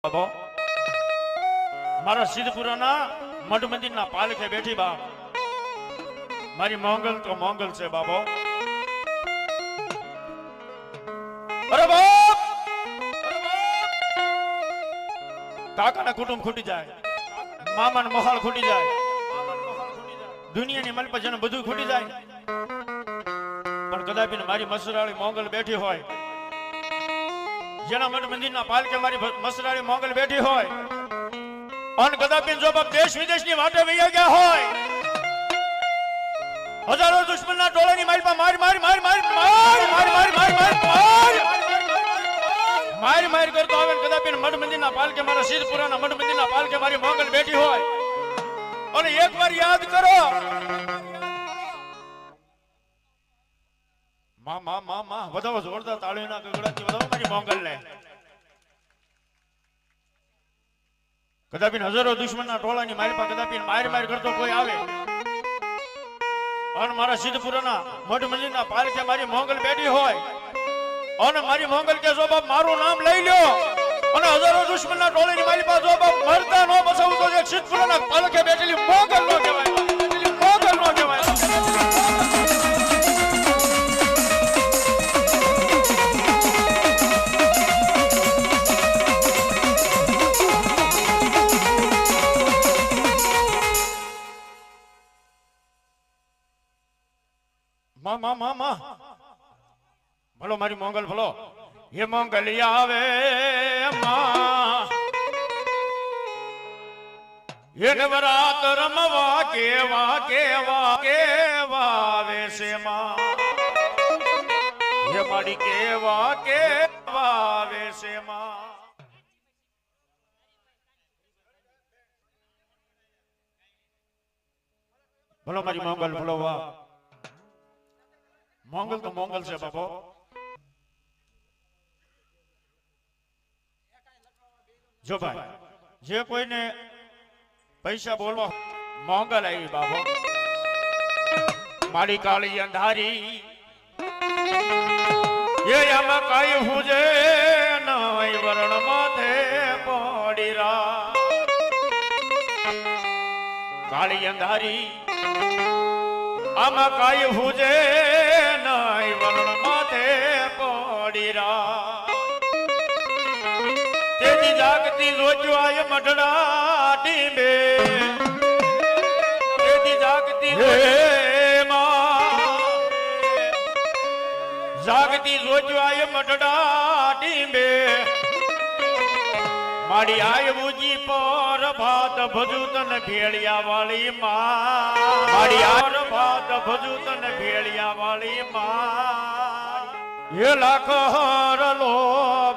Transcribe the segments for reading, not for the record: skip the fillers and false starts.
બાબો મારા સિદ્ધપુરાના મઢ મંદિરના પાલખે બેઠી બા મારી મોંગલ તો મોંગલ છે બાબો. અરે બાપ કાકાના કુટુંબ ખૂટી જાય, મામાના મોહાળ ખૂટી જાય, દુનિયાની મલપજન બધું ખૂટી જાય, પણ કદાપી મારી મસરાળી મોંગલ બેઠી હોય, જેના મઠ મંદિરના પાલકે મારી મસરાળી મોંગલ બેઠી હોય, અને કદાપી જો બાપ દેશ વિદેશની વાટે વૈયા ગયા હોય, હજારો દુશ્મનના ટોળાની મારી મારી મારી મારી મારી મારી મારી મારી મારી મારી મારી કરતો આવે, કદાપી મઠ મંદિરના પાલકે મારા સિદ્ધપુરાના મઠ મંદિરના પાલકે મારી મોંગલ બેઠી હોય, અને એકવાર યાદ કરો માં વધાવો જોરદાર તાળીના ગગડાથી વધાવો મારી મોંગલ ને. કદાપી હજારો દુશ્મનના ટોળાની મારી પાસે કદાપી માર કરતો કોઈ આવે, અને મારા સિદ્ધપુરાના મઠ મંદિરના પાલકે મારી મોંગલ બેઠી હોય, અને મારી મોંગલ કે જો બાપ મારું નામ લઈ લ્યો, અને હજારો દુશ્મનના ટોળાની મારી પાસે જો બાપ મરતા ન બસાવું તો જે સિદ્ધપુરાના પાલકે બેઠેલી મોંગલ નો કહેવાય, બેઠેલી મોંગલ નો કહેવાય. ભલો મારી મોંગલ ભલો, એ મોંગલિયા આવે એ નવરાત રમવા કેવા કેવા કેવા વેશે માં, એ મારી કેવા કેવા વેશે માં. ભલો મારી મોંગલ ભલો વાહ, મોંગલ તો મોંગલ છે બાપો. જો ભાઈ જે કોઈને પૈસા બોલવા મોંગલ આવી બાપો, મારી કાળી અંધારી એ આમાં કઈ હું જે નઈ વરણ માથે પડી રા, કાળી અંધારી આમાં કઈ હું જે નઈ વરણ માથે પડી રા, તેની જાગતી લોચવાય મઢડા ટીંબે, તેની જાગતી જાગતી લોચવાય મઢડા ટીંબે, મારી આયવુજી પર ભાત ભજુ તન ભેળિયા વાળી માં, મારી આર ભાત ભજુ તન ભેળિયા વાળી માં, એ લાખ હર લો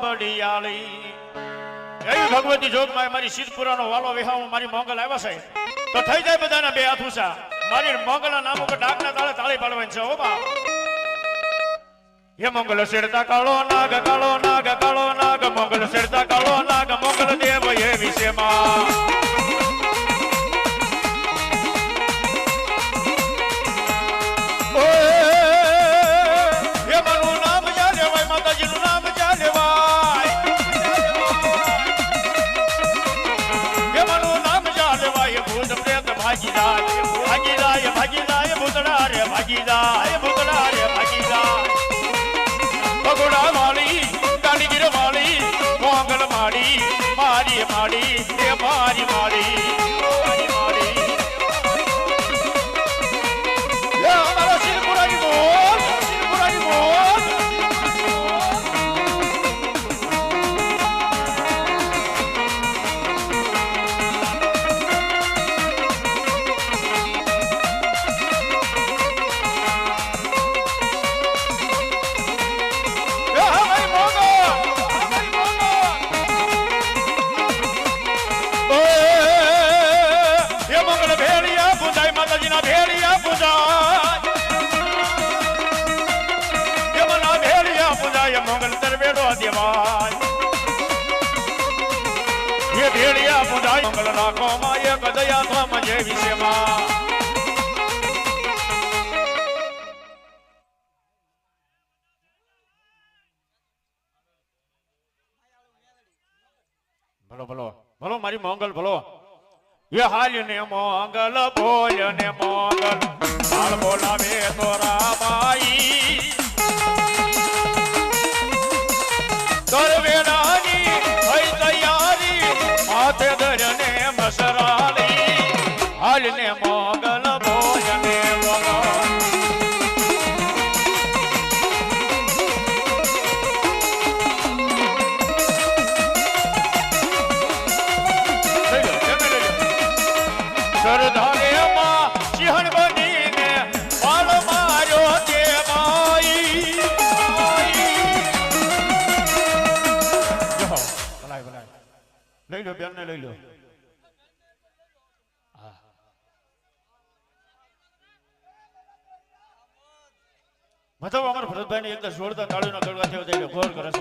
બડિયાળી. એવી ભગવતી જોગમાં મારી સિદ્ધપુરાનો વાલો વિહાવ મારી મોંગલ આવ્યા છે, તો થઈ જાય બધાના બે હાથ ઊંચા, મારી મોંગલના નામ ઉપર ડાકના તાળે તાળી પાડવાની છે. ઓ બા એ મોંગલ શેરતા કાળો નાગ મોંગલ શેરતા કાળો નાગ મોંગલ દેવ એ વિશેમાં. એ મારું નામ જા લેવાય, માતાજીનું નામ જા લેવાય, એ મારું નામ જા લેવાય, ભૂત પ્રેત ભાગી જાય, ભાગી જાય, ભાગી જાય, ભૂતડા રે ભાગી જાય, ભૂતડા રે ભાગી જાય. ભગોડા વાળી કાલીગીર વાળી મોંગલ માડી મારી માડી એ મારી માડી મારી માડી, એ અમારા સિદ્ધપુરાની બોલ, સિદ્ધપુરાની બોલ. મોંગલ તરવેડો દેવાય, એ ભેળિયા પૂજાય મંગલ નાખો માં એક દયા ધમ જે વિશેમાં. ભલો ભલો ભલો મારી મોંગલ ભલો એ હાલ ને મોંગલ બોલ ને મોંગલ હાલ બોલાવે તો રામાઈ દરવેડાની થઈ તૈયારી માથે ધરને મસરાલી હાલ ને મોંગલ બોલ ને મોંગલ સરદારેમાં સિંહણ બનીને પાલ માર્યો તે માઈ ભલાય ભલાય લઈ લો બેન ને લઈ લો મતલબ અમારા ભરતભાઈ ને એકદમ જોરદાર તાળીનો ગળવા થયો થઈ ગયો ઘોર કરસ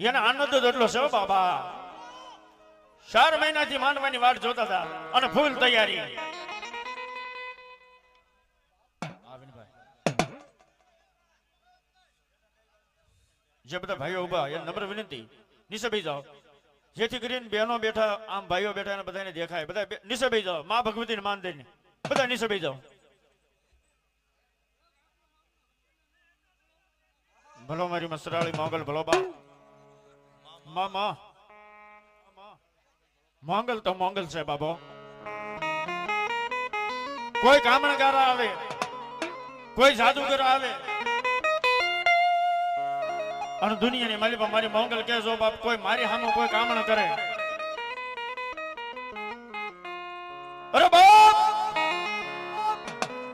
એને આનંદ જ એટલો છે બાબા 4 મહિનાથી માંડવાની વાટ જોતા હતા અને ફૂલ તૈયારી જે બધા ભાઈઓ ઉભા એ નમ્ર વિનંતી નીચે બેસી જાઓ જેથી કરીને બહેનો બેઠા આમ ભાઈઓ બેઠા અને બધાને દેખાય બધા નીચે બેસી જાઓ માં ભગવતીને માન દઈને બધા નીચે બેસી જાઓ ભલો મારી મસરાળી મોંગલ ભલો બા મામા મોંગલ તો મોંગલ છે બાબો કોઈ કામણગાર આવે કોઈ જાદુગર આવે અને દુનિયાની માલિકા મારી મોંગલ કે જો બાપ કોઈ મારી સામે કોઈ કામણ કરે અરે બાપ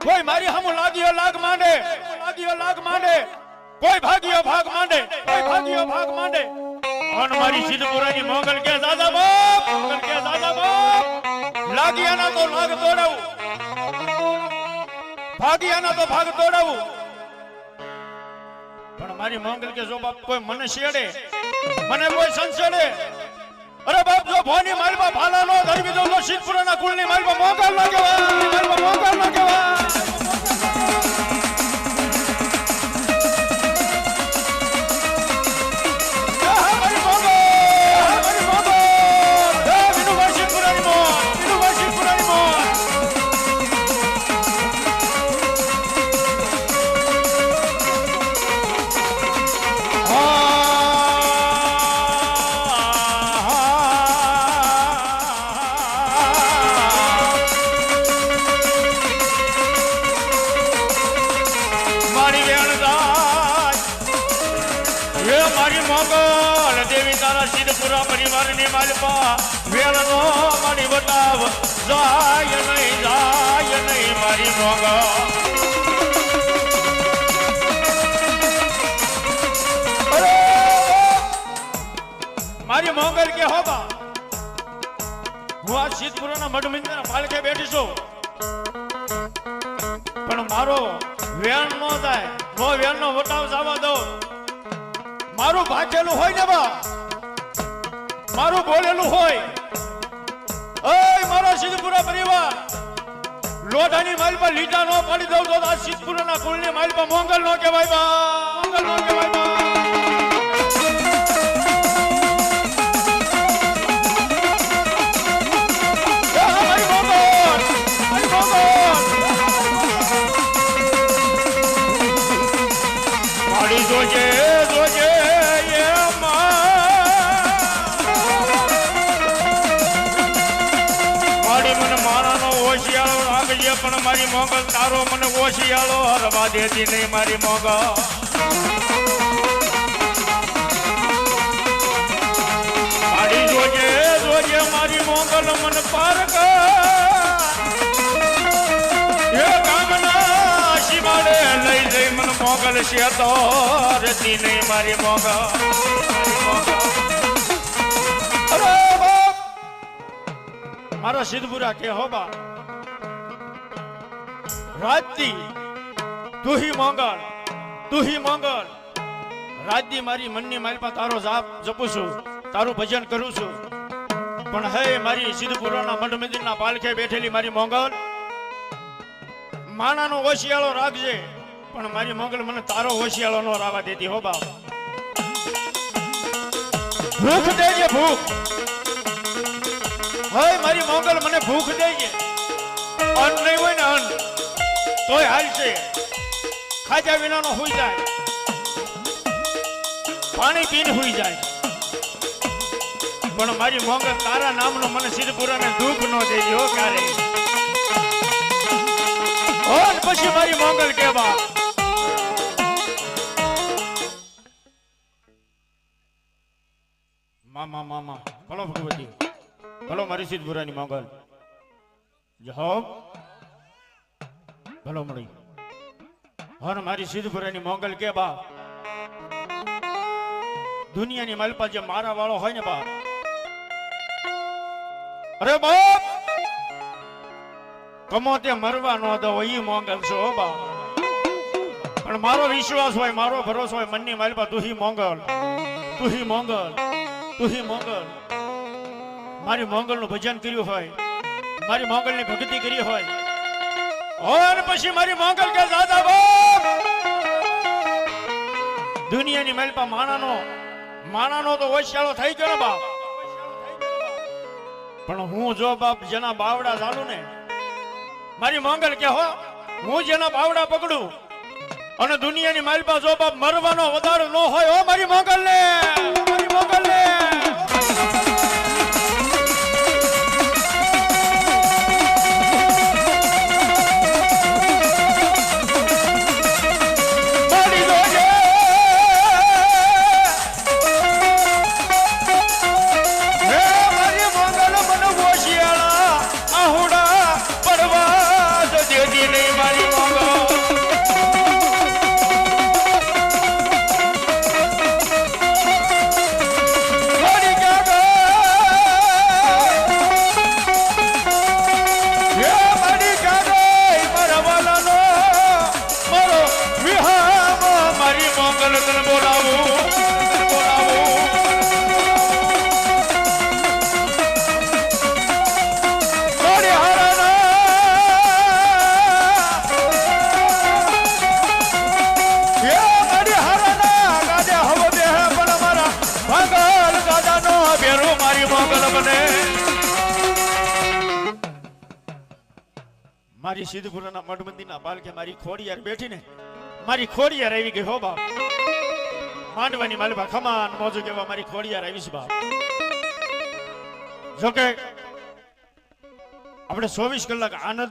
કોઈ મારી સામે લાગ્યો લાગ માંડે કોઈ ભાગ્યો ભાગ માંડે અને મારી સિદ્ધપુરાની મોંગલ કે દાદા બાપ લાગિયાના તો લાગ તોડાવું ભાગ્યાના તો ભાગ તોડાવું પણ મારી મોંગલ કે જો બાપ કોઈ મને છેડે મને કોઈ સંસેડે અરે બાપ જો ભોની માલમાં ભાલા નો ધરવી દો તો સિદ્ધપુરાના કુળની માલમાં મોંગલ ન કહેવાય સિદ્ધપુરા પરિવારની માલપા વેળનો મારી બતાવ જાય નહીં મારી મોંગલ મારી મોંગલ કે હોબા હું આ સિદ્ધપુરાના મઢમિંદના પાલકે બેઠી છું પણ મારો વેણ નો જાય નો વેણનો વટાવ જવા દો મારું ભાગેલું હોય ને બા મારું બોલેલું હોય ઓય મારો સિદ્ધપુરા પરિવાર લોઢાની માલ પર લીટા નો પાડી દઉં તો આ સિદ્ધપુરાના કુળની માલ પર મોંગલ નો કહેવાય બા પાડી જોજે પણ મારી મોંગલ તારો મને ઓશિયાળો હરવા દેતી નહીં મારી મોંગલ મારી જોજે મારી મોંગલ મને પારક એ કામના શિવાડે લઈ જઈ મને મોંગલ છે તો રહેતી નહીં મારી મોંગલ અરે બાપ મારા સિદ્ધપુરા કે હો બા રાજદી તું હી મોંગલ રાજદી મારી મનની માલપા તારો જાપ જપું છું તારું ભજન કરું છું પણ હે મારી સિદ્ધપુરાના મઢ મંદિરના પાલખે બેઠેલી મારી મોંગલ માણાનો ઓશિયાળો રાખજે પણ મારી મોંગલ મને તારો ઓશિયાળો નો રાવા દેતી હો બાપ ભૂખ દેજે ભૂખ. હવે મારી મોગલ મને ભૂખ દેજે. અન્ન નહીં હોય ને અન્ન તોય હાલશે. ખાજા વિનાનો હુઈ જાય, પાણી પીને હુઈ જાય, પણ મારી મોગલ તારા નામનો મને સિદ્ધપુરાને દુઃખ ન દેજે હો ક્યારે. પછી મારી મોગલ કેવા મામા મામા ભલો ભગવતી ભલો મારી સિદ્ધપુરાની મોગલ જાઓ ભલો મળી. હર મારી સિદ્ધપુરાની મોગલ કે બા દુનિયાની માલપા જે મારા વાળો હોય ને બા, અરે બાપ કમો તે મરવા ન દો ઈ મોગલ છો બા. પણ મારો વિશ્વાસ હોય, મારો ભરોસો હોય મનની માલપા તું હી મોગલ, તું હી મોગલ, તું હી મોગલ. મારી મોગલ નું ભજન કર્યું હોય, મારી મોગલ ની ભક્તિ કરી હોય, અને પછી મારી મોગલ કે દાદા બાપ દુનિયાની માલપા માણાનો તો હોશિયાળો થઈ ગયો ને બાપ. પણ હું જો બાપ જેના બાવડા ચાલુ ને મારી મોગલ કે હો હું જેના બાવડા પકડું અને દુનિયાની માલપા જો બાપ મરવાનો વધારો ન હોય હો મારી મોગલ ને, મારી મોગલ ને. મારી સિદ્ધપુરાના મઠબંધીના બાલકે મારી ખોડિયાર બેઠીને મારી ખોડિયાર આવી ગઈ હો બાપ. માંડવાની માલપા ખમાન મોજું કેવા મારી ખોડિયાર આવી છે બાપ. જોકે આપણે 24 કલાક આનંદ